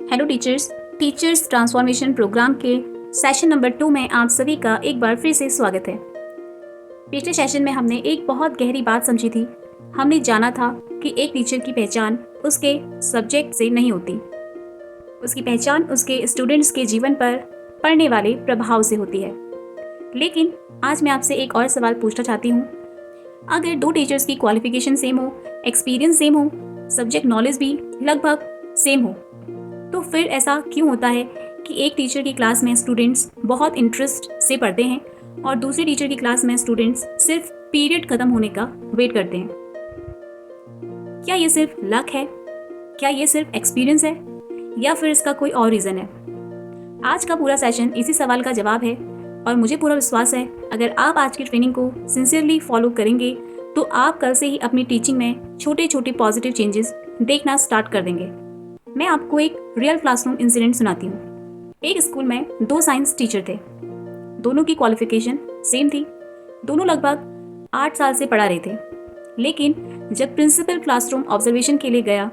Hello teachers, teachers transformation program के session number 2 में आप सभी का एक बार फिर से स्वागत है। पिछले सेशन में हमने एक बहुत गहरी बात समझी थी। हमने जाना था कि एक टीचर की पहचान उसके सब्जेक्ट से नहीं होती, उसकी पहचान उसके स्टूडेंट्स के जीवन पर पड़ने वाले प्रभाव से होती है। लेकिन आज मैं आपसे एक और सवाल पूछना चाहती हूँ। अगर दो टीचर्स की क्वालिफिकेशन सेम हो, एक्सपीरियंस सेम हो, सब्जेक्ट नॉलेज भी लगभग सेम हो, तो फिर ऐसा क्यों होता है कि एक टीचर की क्लास में स्टूडेंट्स बहुत इंटरेस्ट से पढ़ते हैं और दूसरे टीचर की क्लास में स्टूडेंट्स सिर्फ पीरियड खत्म होने का वेट करते हैं? क्या ये सिर्फ लक है? क्या ये सिर्फ एक्सपीरियंस है? या फिर इसका कोई और रीज़न है? आज का पूरा सेशन इसी सवाल का जवाब है और मुझे पूरा विश्वास है अगर आप आज की ट्रेनिंग को सिंसियरली फॉलो करेंगे तो आप कल से ही अपनी टीचिंग में छोटे छोटे पॉजिटिव चेंजेस देखना स्टार्ट कर देंगे। मैं आपको एक रियल क्लासरूम इंसिडेंट सुनाती हूँ। एक स्कूल में दो साइंस टीचर थे। दोनों की क्वालिफिकेशन सेम थी। दोनों लगभग 8 साल से पढ़ा रहे थे। लेकिन जब प्रिंसिपल क्लासरूम ऑब्जर्वेशन के लिए गया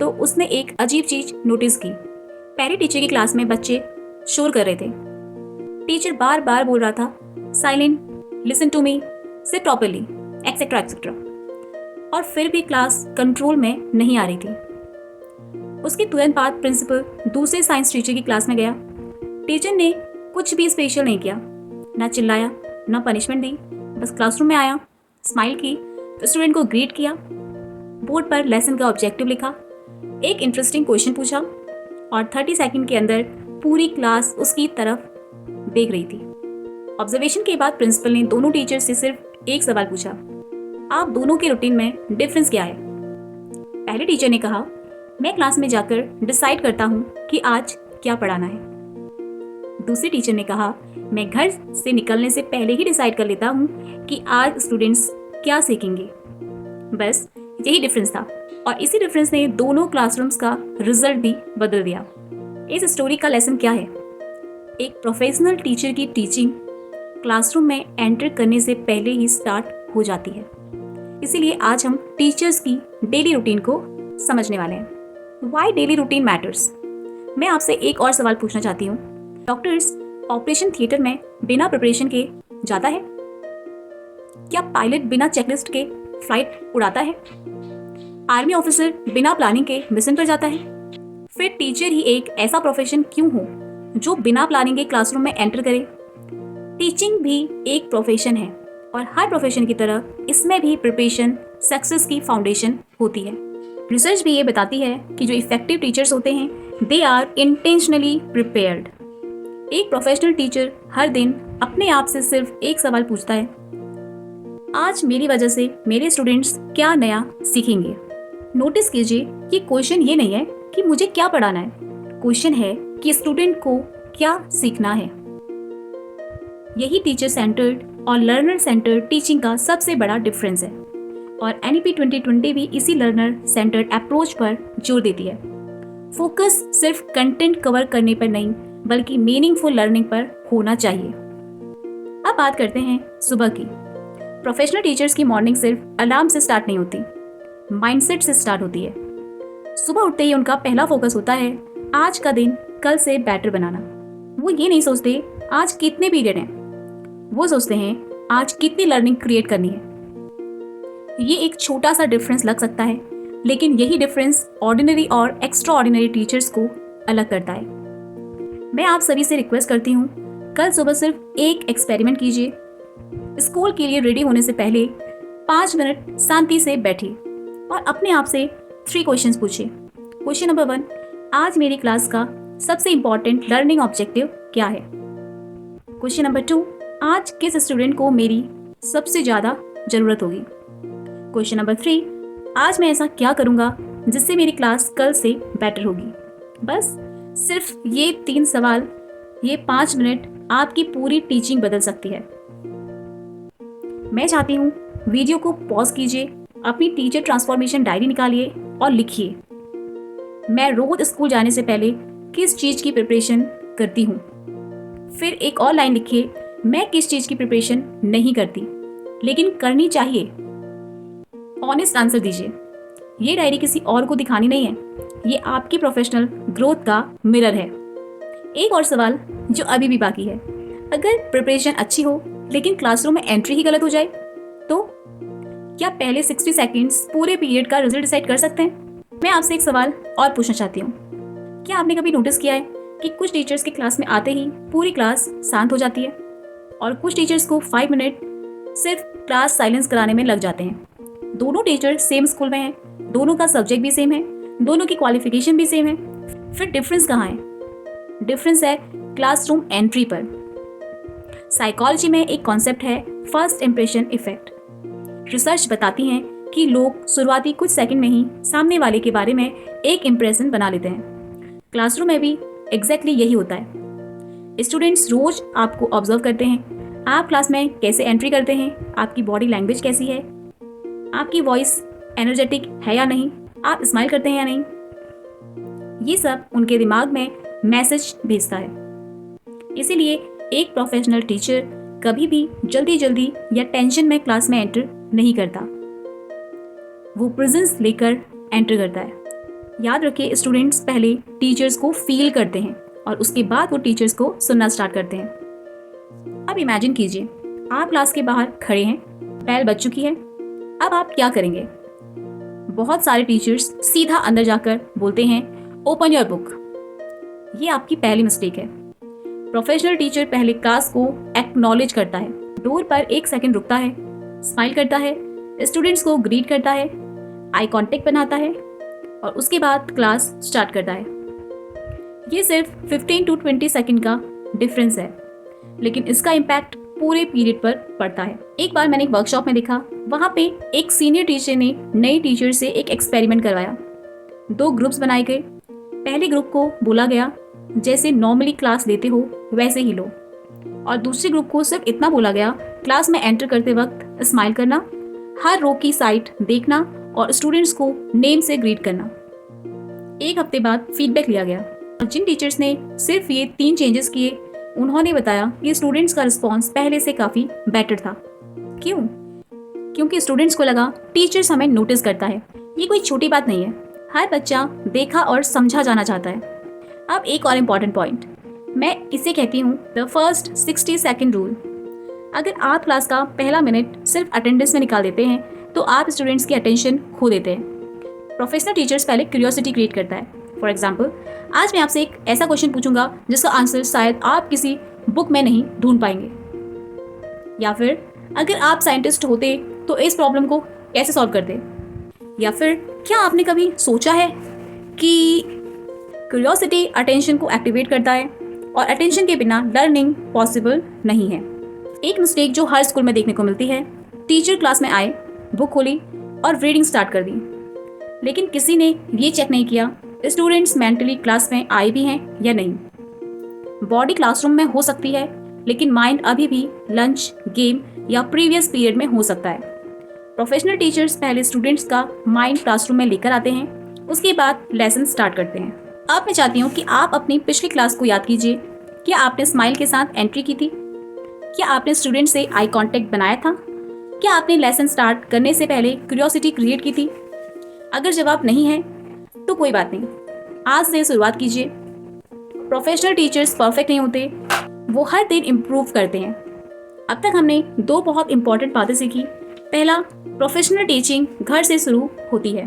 तो उसने एक अजीब चीज नोटिस की। पहले टीचर की क्लास में बच्चे शोर कर रहे थे। टीचर बार बार बोल रहा था, silent, listen to me, sit properly, etcetera etcetera, और फिर भी क्लास कंट्रोल में नहीं आ रही थी। उसके तुरंत बाद प्रिंसिपल दूसरे साइंस टीचर की क्लास में गया। टीचर ने कुछ भी स्पेशल नहीं किया, ना चिल्लाया, ना पनिशमेंट दी, बस क्लासरूम में आया, स्माइल की, स्टूडेंट को ग्रीट किया, बोर्ड पर लेसन का ऑब्जेक्टिव लिखा, एक इंटरेस्टिंग क्वेश्चन पूछा और 30 सेकंड के अंदर पूरी क्लास उसकी तरफ देख रही थी। ऑब्जर्वेशन के बाद प्रिंसिपल ने दोनों टीचर से सिर्फ एक सवाल पूछा, आप दोनों के रूटीन में डिफरेंस क्या है? पहले टीचर ने कहा, मैं क्लास में जाकर डिसाइड करता हूँ कि आज क्या पढ़ाना है। दूसरे टीचर ने कहा, मैं घर से निकलने से पहले ही डिसाइड कर लेता हूँ कि आज स्टूडेंट्स क्या सीखेंगे। बस यही डिफरेंस था और इसी डिफरेंस ने दोनों क्लासरूम्स का रिजल्ट भी बदल दिया। इस स्टोरी का लेसन क्या है? एक प्रोफेशनल टीचर की टीचिंग क्लासरूम में एंटर करने से पहले ही स्टार्ट हो जाती है। इसीलिए आज हम टीचर्स की डेली रूटीन को समझने वाले हैं। Why daily routine matters? मैं आपसे एक और सवाल पूछना चाहती हूँ। डॉक्टर्स ऑपरेशन थिएटर में बिना प्रिपरेशन के जाता है? क्या पायलट बिना चेकलिस्ट के फ्लाइट उड़ाता है? आर्मी ऑफिसर बिना प्लानिंग के मिशन पर जाता है? फिर टीचर ही एक ऐसा प्रोफेशन क्यों हो जो बिना प्लानिंग के क्लासरूम में एंटर करे? टीचिंग भी एक प्रोफेशन है और हर प्रोफेशन की तरह इसमें भी प्रिपरेशन सक्सेस की फाउंडेशन होती है। रिसर्च भी ये बताती है कि जो इफेक्टिव टीचर्स होते हैं दे आर इंटेंशनली प्रिपेयर्ड। एक प्रोफेशनल टीचर हर दिन अपने आप से सिर्फ एक सवाल पूछता है, आज मेरी वजह से मेरे स्टूडेंट्स क्या नया सीखेंगे? नोटिस कीजिए कि क्वेश्चन ये नहीं है कि मुझे क्या पढ़ाना है, क्वेश्चन है कि स्टूडेंट को क्या सीखना है। यही टीचर सेंटर्ड और लर्नर सेंटर्ड टीचिंग का सबसे बड़ा डिफरेंस है और NEP 2020 भी इसी लर्नर सेंटर्ड अप्रोच पर जोर देती है। फोकस सिर्फ कंटेंट कवर करने पर नहीं बल्कि मीनिंगफुल लर्निंग पर होना चाहिए। अब बात करते हैं सुबह की। प्रोफेशनल टीचर्स की मॉर्निंग सिर्फ अलार्म से स्टार्ट नहीं होती, माइंडसेट से स्टार्ट होती है। सुबह उठते ही उनका पहला फोकस होता है आज का दिन कल से बेटर बनाना। वो ये नहीं सोचते आज कितने पीरियड हैं, वो सोचते हैं आज कितनी लर्निंग क्रिएट करनी है। ये एक छोटा सा डिफरेंस लग सकता है लेकिन यही डिफरेंस ऑर्डिनरी और एक्स्ट्रा ऑर्डिनरी टीचर्स को अलग करता है। मैं आप सभी से रिक्वेस्ट करती हूँ, कल सुबह सिर्फ एक एक्सपेरिमेंट कीजिए। स्कूल के लिए रेडी होने से पहले 5 मिनट शांति से बैठिए और अपने आप से 3 क्वेश्चंस पूछिए। क्वेश्चन नंबर 1, आज मेरी क्लास का सबसे इंपॉर्टेंट लर्निंग ऑब्जेक्टिव क्या है? क्वेश्चन नंबर 2, आज किस स्टूडेंट को मेरी सबसे ज़्यादा ज़रूरत होगी? क्वेश्चन नंबर 3, आज मैं ऐसा क्या करूंगा जिससे मेरी क्लास कल से बेटर होगी? बस सिर्फ ये 3 सवाल, ये 5 मिनट आपकी पूरी टीचिंग बदल सकती है। मैं चाहती हूँ वीडियो को पॉज कीजिए, अपनी टीचर ट्रांसफॉर्मेशन डायरी निकालिए और लिखिए, मैं रोज स्कूल जाने से पहले किस चीज़ की प्रिपरेशन करती हूँ। फिर एक और लाइन लिखिए, मैं किस चीज़ की प्रिपरेशन नहीं करती लेकिन करनी चाहिए। ऑनेस्ट आंसर दीजिए। ये डायरी किसी और को दिखानी नहीं है, ये आपकी प्रोफेशनल ग्रोथ का मिरर है। एक और सवाल जो अभी भी बाकी है, अगर प्रिपरेशन अच्छी हो लेकिन क्लासरूम में एंट्री ही गलत हो जाए तो क्या पहले 60 सेकंड्स पूरे पीरियड का रिजल्ट डिसाइड कर सकते हैं? मैं आपसे एक सवाल और पूछना चाहती हूँ, क्या आपने कभी नोटिस किया है कि कुछ टीचर्स की क्लास में आते ही पूरी क्लास शांत हो जाती है और कुछ टीचर्स को 5 मिनट सिर्फ क्लास साइलेंस कराने में लग जाते हैं। दोनों टीचर सेम स्कूल में हैं, दोनों का सब्जेक्ट भी सेम है, दोनों की क्वालिफिकेशन भी सेम है, फिर डिफरेंस कहाँ है? डिफरेंस है क्लासरूम एंट्री पर। साइकोलॉजी में एक कॉन्सेप्ट है फर्स्ट इंप्रेशन इफेक्ट। रिसर्च बताती हैं कि लोग शुरुआती कुछ सेकंड में ही सामने वाले के बारे में एक इम्प्रेशन बना लेते हैं। क्लासरूम में भी एग्जैक्टली यही होता है। स्टूडेंट्स रोज आपको ऑब्जर्व करते हैं, आप क्लास में कैसे एंट्री करते हैं, आपकी बॉडी लैंग्वेज कैसी है, आपकी वॉइस एनर्जेटिक है या नहीं, आप स्माइल करते हैं या नहीं, ये सब उनके दिमाग में मैसेज भेजता है। इसीलिए एक प्रोफेशनल टीचर कभी भी जल्दी या टेंशन में क्लास में एंटर नहीं करता, वो प्रेजेंस लेकर एंटर करता है। याद रखिए, स्टूडेंट्स पहले टीचर्स को फील करते हैं और उसके बाद वो टीचर्स को सुनना स्टार्ट करते हैं। अब इमेजिन कीजिए, आप क्लास के बाहर खड़े हैं, बेल बज चुकी है, अब आप क्या करेंगे? बहुत सारे टीचर्स सीधा अंदर जाकर बोलते हैं ओपन योर बुक। ये आपकी पहली मिस्टेक है। प्रोफेशनल टीचर पहले क्लास को एक्नॉलेज करता है, डोर पर 1 सेकंड रुकता है, स्माइल करता है, स्टूडेंट्स को ग्रीट करता है, आई कांटेक्ट बनाता है और उसके बाद क्लास स्टार्ट करता है। ये सिर्फ 15 to 20 सेकंड का डिफरेंस है, लेकिन इसका इम्पैक्ट पूरे पीरियड पर पड़ता है। एक बार मैंने एक वर्कशॉप में देखा, वहाँ पे एक सीनियर टीचर ने नई टीचर से एक एक्सपेरिमेंट करवाया। 2 ग्रुप्स बनाए गए। पहले ग्रुप को बोला गया जैसे नॉर्मली क्लास लेते हो वैसे ही लो, और दूसरे ग्रुप को सिर्फ इतना बोला गया क्लास में एंटर करते वक्त स्माइल करना, हर रो की साइड देखना और स्टूडेंट्स को नेम से ग्रीट करना। 1 हफ्ते बाद फीडबैक लिया गया और जिन टीचर्स ने सिर्फ ये 3 चेंजेस किए, उन्होंने बताया कि स्टूडेंट्स का रिस्पॉन्स पहले से काफ़ी बेटर था। क्यों? क्योंकि स्टूडेंट्स को लगा टीचर्स हमें नोटिस करता है, ये कोई छोटी बात नहीं है, हर बच्चा देखा और समझा जाना चाहता है। अब एक और इम्पॉर्टेंट पॉइंट, मैं इसे कहती हूँ द फर्स्ट 60 सेकंड रूल। अगर आप क्लास का पहला मिनट सिर्फ अटेंडेंस में निकाल देते हैं तो आप स्टूडेंट्स की अटेंशन खो देते हैं। प्रोफेशनल टीचर्स पहले क्यूरियोसिटी क्रिएट करता है। फॉर एग्जाम्पल, आज मैं आपसे एक ऐसा क्वेश्चन पूछूंगा जिसका आंसर शायद आप किसी बुक में नहीं ढूंढ पाएंगे। या फिर अगर आप साइंटिस्ट होते तो इस प्रॉब्लम को कैसे सॉल्व करते? या फिर क्या आपने कभी सोचा है कि क्यूरियोसिटी अटेंशन को एक्टिवेट करता है और अटेंशन के बिना लर्निंग पॉसिबल नहीं है। एक मिस्टेक जो हर स्कूल में देखने को मिलती है, टीचर क्लास में आए, बुक खोली और रीडिंग स्टार्ट कर दी, लेकिन किसी ने ये चेक नहीं किया स्टूडेंट्स मेंटली क्लास में आए भी हैं या नहीं। बॉडी क्लासरूम में हो सकती है, लेकिन माइंड अभी भी लंच, गेम या प्रीवियस पीरियड में हो सकता है। प्रोफेशनल टीचर्स पहले स्टूडेंट्स का माइंड क्लासरूम में लेकर आते हैं, उसके बाद लेसन स्टार्ट करते हैं। अब मैं चाहती हूँ कि आप अपनी पिछली क्लास को याद कीजिए। क्या आपने स्माइल के साथ एंट्री की थी? क्या आपने स्टूडेंट से आई कांटेक्ट बनाया था? क्या आपने लेसन स्टार्ट करने से पहले क्यूरियोसिटी क्रिएट की थी? अगर जवाब नहीं है तो कोई बात नहीं, आज से शुरुआत कीजिए। प्रोफेशनल टीचर्स परफेक्ट नहीं होते, वो हर दिन इम्प्रूव करते हैं। अब तक हमने 2 बहुत इंपॉर्टेंट बातें सीखी। पहला, प्रोफेशनल टीचिंग घर से शुरू होती है।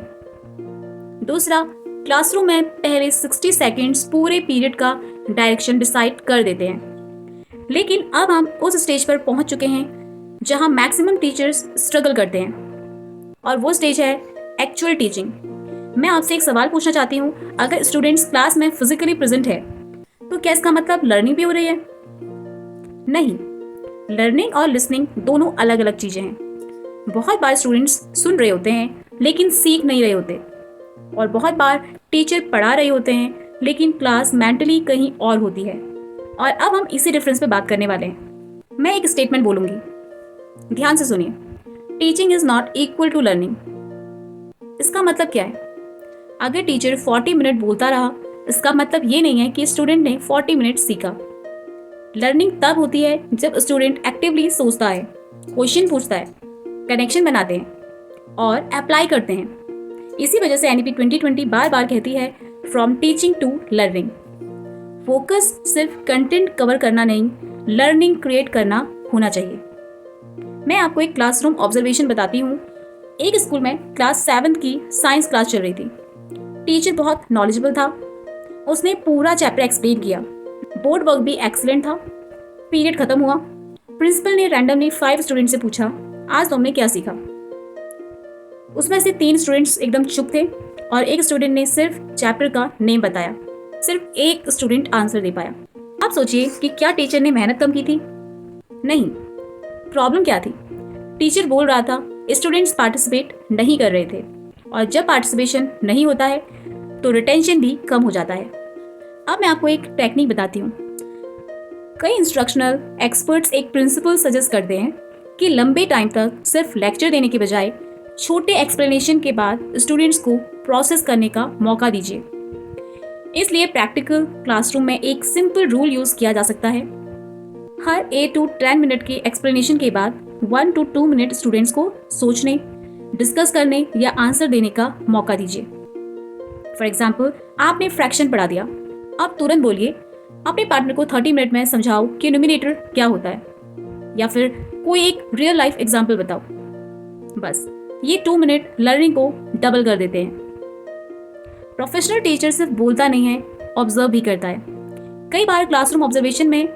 दूसरा, क्लासरूम में पहले 60 सेकंड्स पूरे पीरियड का डायरेक्शन डिसाइड कर देते हैं। लेकिन अब हम उस स्टेज पर पहुंच चुके हैं जहां मैक्सिमम टीचर्स स्ट्रगल करते हैं, और वो स्टेज है एक्चुअल टीचिंग। मैं आपसे एक सवाल पूछना चाहती हूँ, अगर स्टूडेंट्स क्लास में फिजिकली प्रेजेंट है तो क्या इसका मतलब लर्निंग भी हो रही है? नहीं, लर्निंग और लिसनिंग दोनों अलग अलग चीजें हैं। बहुत बार स्टूडेंट्स सुन रहे होते हैं लेकिन सीख नहीं रहे होते, और बहुत बार टीचर पढ़ा रहे होते हैं लेकिन क्लास मेंटली कहीं और होती है। और अब हम इसी डिफरेंस पे बात करने वाले हैं। मैं एक स्टेटमेंट बोलूंगी, ध्यान से सुनिए। Teaching is not equal to learning. इसका मतलब क्या है? अगर टीचर 40 मिनट बोलता रहा, इसका मतलब ये नहीं है कि स्टूडेंट ने 40 मिनट सीखा। लर्निंग तब होती है जब स्टूडेंट एक्टिवली सोचता है, क्वेश्चन पूछता है, कनेक्शन बनाते हैं और अप्लाई करते हैं। इसी वजह से NEP 2020 बार बार कहती है from teaching to learning. Focus सिर्फ कंटेंट कवर करना नहीं, लर्निंग क्रिएट करना होना चाहिए। मैं आपको एक क्लासरूम ऑब्जर्वेशन बताती हूँ। एक स्कूल में क्लास 7 की साइंस क्लास चल रही थी। टीचर बहुत नॉलेजेबल था, उसने पूरा चैप्टर एक्सप्लेन किया, बोर्ड वर्क भी एक्सीलेंट था। पीरियड खत्म हुआ, प्रिंसिपल ने रैंडमली 5 स्टूडेंट से पूछा, आज तुमने क्या सीखा? उसमें से 3 स्टूडेंट्स एकदम चुप थे और एक स्टूडेंट ने सिर्फ चैप्टर का नेम बताया। सिर्फ एक स्टूडेंट आंसर दे पाया। आप सोचिए कि क्या टीचर ने मेहनत कम की थी? नहीं। प्रॉब्लम क्या थी? टीचर बोल रहा था स्टूडेंट्स पार्टिसिपेट नहीं कर रहे थे, और जब पार्टिसिपेशन नहीं होता है तो रिटेंशन भी कम हो जाता है। अब मैं आपको एक टेक्निक बताती हूँ। कई इंस्ट्रक्शनल एक्सपर्ट्स एक प्रिंसिपल सजेस्ट करते हैं कि लंबे टाइम तक सिर्फ लेक्चर देने के बजाय छोटे एक्सप्लेनेशन के बाद स्टूडेंट्स को प्रोसेस करने का मौका दीजिए। इसलिए प्रैक्टिकल क्लासरूम में एक सिंपल रूल यूज किया जा सकता है। हर 8 to 10 मिनट के एक्सप्लेनेशन के बाद 1 to 2 मिनट स्टूडेंट्स को सोचने, डिस्कस करने या आंसर देने का मौका दीजिए। फॉर एग्जाम्पल, आपने फ्रैक्शन पढ़ा दिया, अब तुरंत बोलिए अपने पार्टनर को 30 मिनट में समझाओ कि न्यूमिनेटर क्या होता है, या फिर कोई एक रियल लाइफ एग्जाम्पल बताओ। बस ये 2 मिनट लर्निंग को डबल कर देते हैं। प्रोफेशनल टीचर सिर्फ बोलता नहीं है, ऑब्जर्व भी करता है। कई बार क्लासरूम ऑब्जर्वेशन में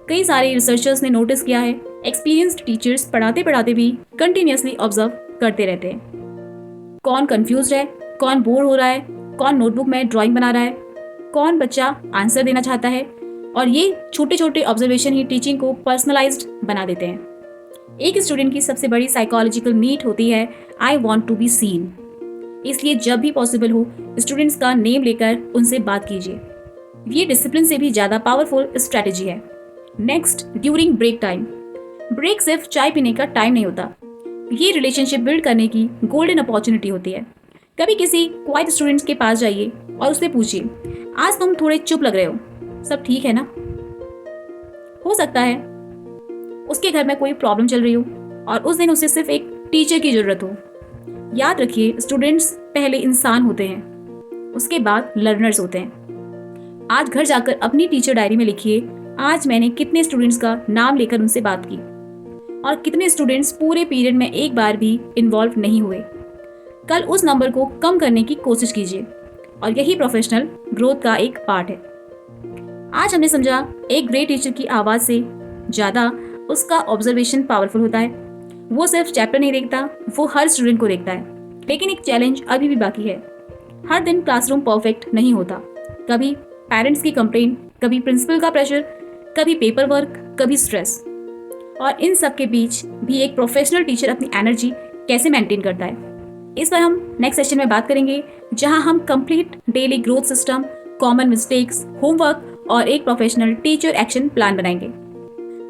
कई सारे रिसर्चर्स ने नोटिस किया है, एक्सपीरियंस्ड टीचर्स पढ़ाते पढ़ाते भी कंटिन्यूअसली ऑब्जर्व करते रहते हैं। कौन कंफ्यूज्ड है, कौन बोर हो रहा है, कौन नोटबुक में ड्राइंग बना रहा है, कौन बच्चा आंसर देना चाहता है, और ये छोटे छोटे ऑब्जर्वेशन ही टीचिंग को पर्सनलाइज्ड बना देते हैं। एक स्टूडेंट की सबसे बड़ी साइकोलॉजिकल नीड होती है I want to be seen. इसलिए जब भी पॉसिबल हो स्टूडेंट्स का नेम लेकर उनसे बात कीजिए। ये डिसिप्लिन से भी ज़्यादा पावरफुल स्ट्रैटेजी है। Next, during break time. Break सिर्फ चाय पीने का टाइम नहीं होता, ये रिलेशनशिप बिल्ड करने की गोल्डन अपॉर्चुनिटी होती है। कभी किसी क्वाइट स्टूडेंट्स के पास जाइए और उससे पूछिए, आज तुम थोड़े चुप लग रहे हो, सब ठीक है ना? हो सकता है उसके घर में कोई प्रॉब्लम चल रही हो और उस दिन उसे सिर्फ एक टीचर की जरूरत हो। याद रखिए, स्टूडेंट्स पहले इंसान होते हैं, उसके बाद लर्नर्स होते हैं। आज घर जाकर अपनी टीचर डायरी में लिखिए, आज मैंने कितने स्टूडेंट्स का नाम लेकर उनसे बात की और कितने स्टूडेंट्स पूरे पीरियड में एक बार भी इन्वॉल्व नहीं हुए। कल उस नंबर को कम करने की कोशिश कीजिए, और यही प्रोफेशनल ग्रोथ का एक पार्ट है। आज हमने समझा एक ग्रेट टीचर की आवाज़ से ज़्यादा उसका ऑब्जर्वेशन पावरफुल होता है। वो सिर्फ चैप्टर नहीं देखता, वो हर स्टूडेंट को देखता है। लेकिन एक चैलेंज अभी भी बाकी है। हर दिन क्लासरूम परफेक्ट नहीं होता। कभी पेरेंट्स की कंप्लेंट, कभी प्रिंसिपल का प्रेशर, कभी पेपर वर्क, कभी स्ट्रेस, और इन सब के बीच भी एक प्रोफेशनल टीचर अपनी एनर्जी कैसे मेंटेन करता है, इस पर हम नेक्स्ट सेशन में बात करेंगे, जहां हम complete daily growth system, common mistakes, homework और एक प्रोफेशनल टीचर एक्शन प्लान बनाएंगे।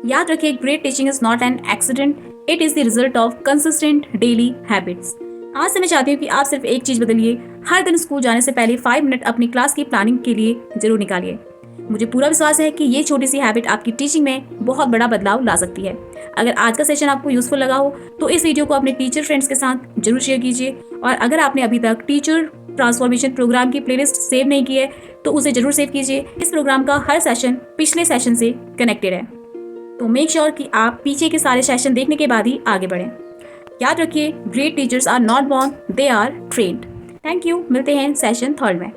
याद रखिए, great teaching is not an accident, it is the result of consistent daily habits. आज से मैं चाहती हूँ कि आप सिर्फ एक चीज बदलिए, हर दिन स्कूल जाने से पहले 5 मिनट अपनी क्लास की प्लानिंग के लिए जरूर निकालिए। मुझे पूरा विश्वास है कि ये छोटी सी हैबिट आपकी टीचिंग में बहुत बड़ा बदलाव ला सकती है। अगर आज का सेशन आपको यूजफुल लगा हो तो इस वीडियो को अपने टीचर फ्रेंड्स के साथ जरूर शेयर कीजिए, और अगर आपने अभी तक टीचर ट्रांसफॉर्मेशन प्रोग्राम की प्लेलिस्ट सेव नहीं की है तो उसे जरूर सेव कीजिए। इस प्रोग्राम का हर सेशन पिछले सेशन से कनेक्टेड है, तो मेक श्योर कि आप पीछे के सारे सेशन देखने के बाद ही आगे बढ़ें। याद रखिए, great teachers are not born, they are trained. Thank you. मिलते हैं सेशन 3 में।